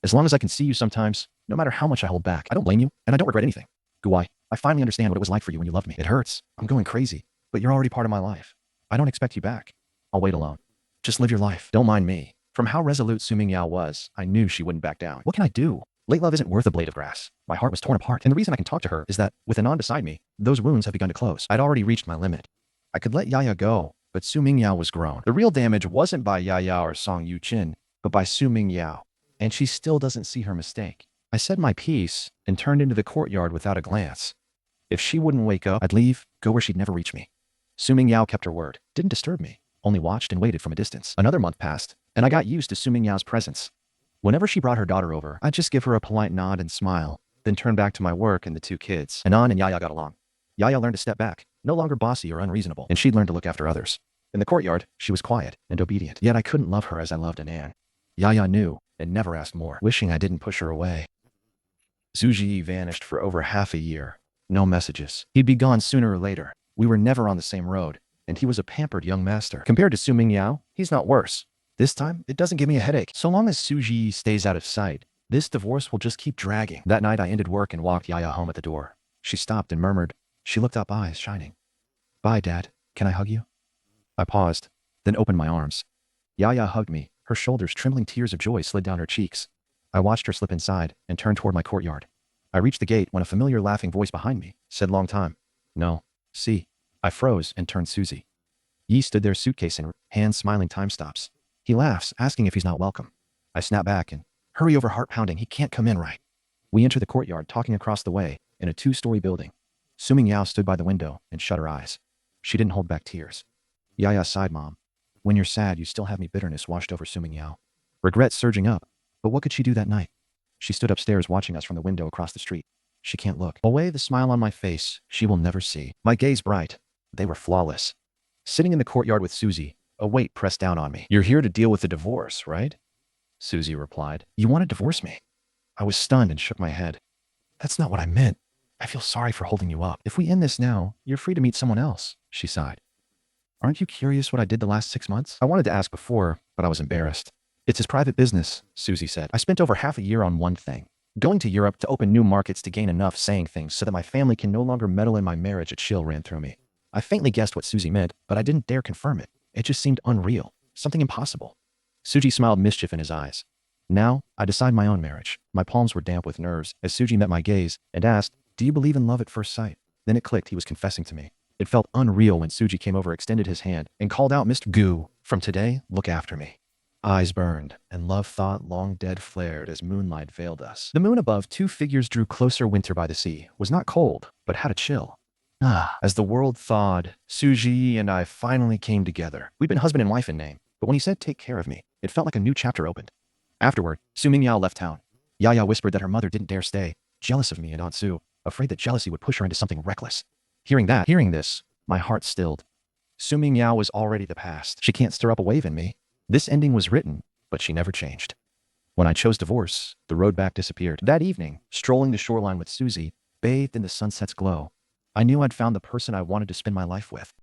As long as I can see you sometimes, no matter how much I hold back, I don't blame you, and I don't regret anything. Guai, I finally understand what it was like for you when you loved me. It hurts. I'm going crazy, but you're already part of my life. I don't expect you back. I'll wait alone. Just live your life. Don't mind me. From how resolute Su Ming Yao was, I knew she wouldn't back down. What can I do? Late love isn't worth a blade of grass. My heart was torn apart, and the reason I can talk to her is that, with Anand beside me, those wounds have begun to close. I'd already reached my limit. I could let Yaya go, but Su Ming Yao was grown. The real damage wasn't by Yaya or Song Yu Qin, but by Su Ming Yao. And she still doesn't see her mistake. I said my piece and turned into the courtyard without a glance. If she wouldn't wake up, I'd leave, go where she'd never reach me. Su Ming Yao kept her word, didn't disturb me, only watched and waited from a distance. Another month passed, and I got used to Su Ming Yao's presence. Whenever she brought her daughter over, I'd just give her a polite nod and smile, then turn back to my work and the 2 kids. Anand and Yaya got along. Yaya learned to step back, no longer bossy or unreasonable, and she'd learned to look after others. In the courtyard, she was quiet and obedient, yet I couldn't love her as I loved Anand. Yaya knew, and never asked more, wishing I didn't push her away. Zhu Ji vanished for over half a year. No messages. He'd be gone sooner or later. We were never on the same road, and he was a pampered young master. Compared to Su Mingyao, he's not worse. This time, it doesn't give me a headache. So long as Suji stays out of sight, this divorce will just keep dragging. That night, I ended work and walked Yaya home at the door. She stopped and murmured. She looked up, eyes shining. Bye, Dad. Can I hug you? I paused, then opened my arms. Yaya hugged me. Her shoulders trembling, tears of joy slid down her cheeks. I watched her slip inside and turn toward my courtyard. I reached the gate when a familiar laughing voice behind me said, long time. No. See. I froze and turned Susie. Yi stood there, suitcase in hand, smiling. Time stops. He laughs, asking if he's not welcome. I snap back and hurry over, heart pounding. He can't come in, right? We enter the courtyard, talking across the way, in a 2-story building. Su Mingyao stood by the window and shut her eyes. She didn't hold back tears. Yaya sighed, Mom. When you're sad, you still have me. Bitterness washed over Su Mingyao. Regret surging up. But what could she do that night? She stood upstairs watching us from the window across the street. She can't look away. The smile on my face, she will never see. My gaze bright. They were flawless. Sitting in the courtyard with Susie, a weight pressed down on me. You're here to deal with the divorce, right? Susie replied. You want to divorce me? I was stunned and shook my head. That's not what I meant. I feel sorry for holding you up. If we end this now, you're free to meet someone else, she sighed. Aren't you curious what I did the last 6 months? I wanted to ask before, but I was embarrassed. It's his private business, Susie said. I spent over half a year on one thing. Going to Europe to open new markets to gain enough saying things so that my family can no longer meddle in my marriage. A chill ran through me. I faintly guessed what Susie meant, but I didn't dare confirm it. It just seemed unreal. Something impossible. Suji smiled, mischief in his eyes. Now, I decide my own marriage. My palms were damp with nerves as Suji met my gaze and asked, do you believe in love at first sight? Then it clicked, he was confessing to me. It felt unreal when Suji came over, extended his hand, and called out, Mr. Gu, from today, look after me. Eyes burned, and love thought long dead flared as moonlight veiled us. The moon above, 2 figures drew closer. Winter by the sea was not cold, but had a chill. As the world thawed, Suji and I finally came together. We'd been husband and wife in name, but when he said take care of me, it felt like a new chapter opened. Afterward, Su Mingyao left town. Yaya whispered that her mother didn't dare stay, jealous of me and Aunt Su, afraid that jealousy would push her into something reckless. Hearing this, my heart stilled. Su Mingyao was already the past. She can't stir up a wave in me. This ending was written, but she never changed. When I chose divorce, the road back disappeared. That evening, strolling the shoreline with Susie, bathed in the sunset's glow, I knew I'd found the person I wanted to spend my life with.